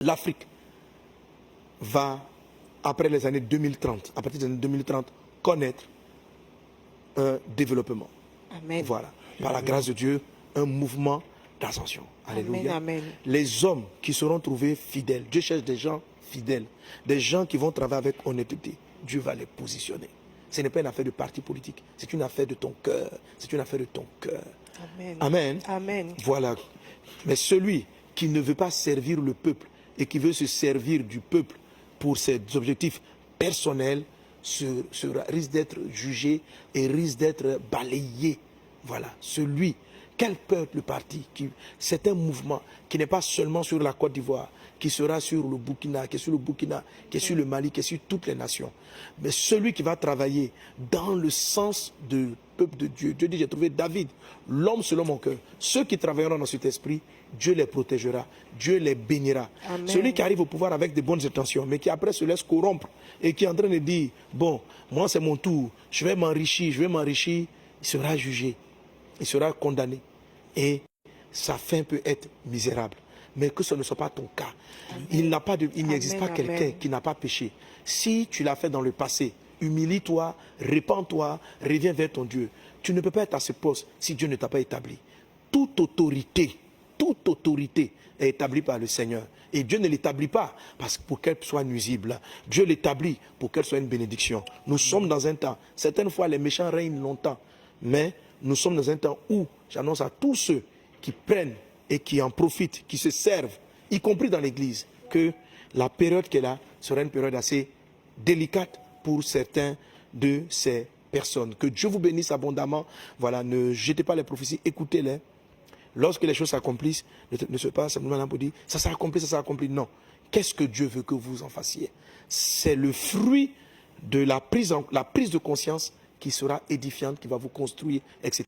l'Afrique va, après les années 2030, à partir des années 2030, connaître un développement. Amen. Voilà. Par la grâce de Dieu, un mouvement d'ascension. Alléluia. Amen, amen. Les hommes qui seront trouvés fidèles, Dieu cherche des gens fidèles, des gens qui vont travailler avec honnêteté. Dieu va les positionner. Ce n'est pas une affaire de parti politique, c'est une affaire de ton cœur. C'est une affaire de ton cœur. Amen. Amen. Amen. Voilà. Mais celui qui ne veut pas servir le peuple et qui veut se servir du peuple pour ses objectifs personnels risque d'être jugé et risque d'être balayé. Voilà. Celui, quel peut être le parti? C'est un mouvement qui n'est pas seulement sur la Côte d'Ivoire, qui sera sur le Burkina, qui est sur le Burkina, qui est sur le Mali, qui est sur toutes les nations. Mais celui qui va travailler dans le sens du peuple de Dieu. Dieu dit, j'ai trouvé David, l'homme selon mon cœur. Ceux qui travailleront dans cet esprit, Dieu les protégera, Dieu les bénira. Amen. Celui qui arrive au pouvoir avec de bonnes intentions, mais qui après se laisse corrompre et qui est en train de dire, bon, moi c'est mon tour, je vais m'enrichir, il sera jugé, il sera condamné. Et sa fin peut être misérable. Mais que ce ne soit pas ton cas. Il n'existe pas quelqu'un qui n'a pas péché. Si tu l'as fait dans le passé, humilie-toi, répands-toi, reviens vers ton Dieu. Tu ne peux pas être à ce poste si Dieu ne t'a pas établi. Toute autorité est établie par le Seigneur. Et Dieu ne l'établit pas pour qu'elle soit nuisible. Dieu l'établit pour qu'elle soit une bénédiction. Nous sommes dans un temps, certaines fois les méchants règnent longtemps, mais nous sommes dans un temps où j'annonce à tous ceux qui prennent et qui en profitent, qui se servent, y compris dans l'église, que la période qu'elle a sera une période assez délicate pour certains de ces personnes. Que Dieu vous bénisse abondamment. Voilà, ne jetez pas les prophéties, écoutez-les. Lorsque les choses s'accomplissent, ne se passe simplement là pour dire ça s'est accompli, ça s'est accompli. Non. Qu'est-ce que Dieu veut que vous en fassiez? C'est le fruit de la prise de conscience qui sera édifiante, qui va vous construire, etc.